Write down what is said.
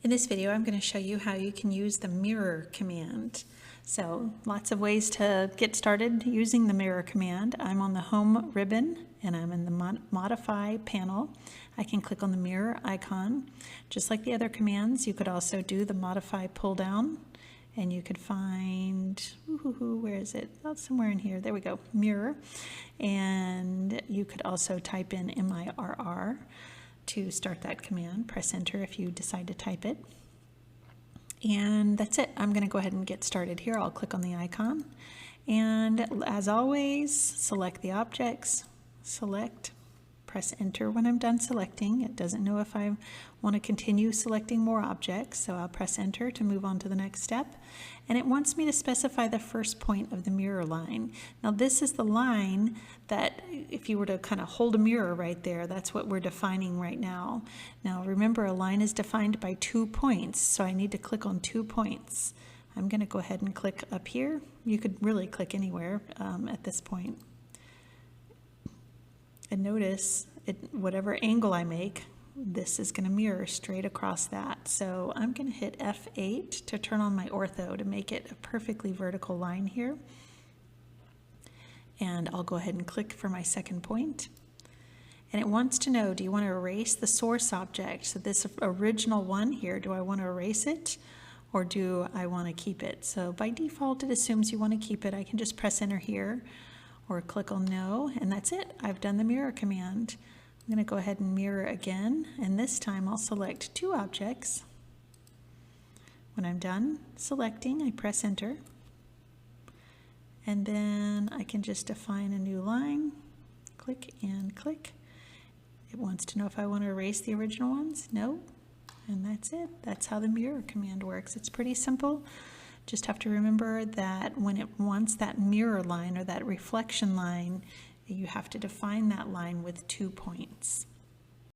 In this video, I'm going to show you how you can use the mirror command. So lots of ways to get started using the mirror command. I'm on the home ribbon and I'm in the modify panel. I can click on the mirror icon. Just like the other commands, you could also do the modify pull down and you could find, where is it? Oh, somewhere in here. There we go, mirror. And you could also type in MIRR to start that command. Press enter if you decide to type it. And that's it. I'm going to go ahead and get started here. I'll click on the icon. And as always, select the objects, select, press enter when I'm done selecting. It doesn't know if I want to continue selecting more objects, so I'll press enter to move on to the next step. And it wants me to specify the first point of the mirror line. Now this is the line that if you were to kind of hold a mirror right there, that's what we're defining right now. Now remember, a line is defined by 2 points, so I need to click on 2 points. I'm going to go ahead and click up here. You could really click anywhere at this point. And notice, whatever angle I make, this is going to mirror straight across that. So I'm going to hit F8 to turn on my ortho to make it a perfectly vertical line here. And I'll go ahead and click for my second point. And it wants to know, do you want to erase the source object? So this original one here, do I want to erase it or do I want to keep it? So by default, it assumes you want to keep it. I can just press enter here or click on no, and that's it. I've done the mirror command. I'm going to go ahead and mirror again, and this time I'll select 2 objects. When I'm done selecting, I press enter, and then I can just define a new line, click and click. It wants to know if I want to erase the original ones. No, and that's it. That's how the mirror command works. It's pretty simple. Just have to remember that when it wants that mirror line or that reflection line, you have to define that line with 2 points.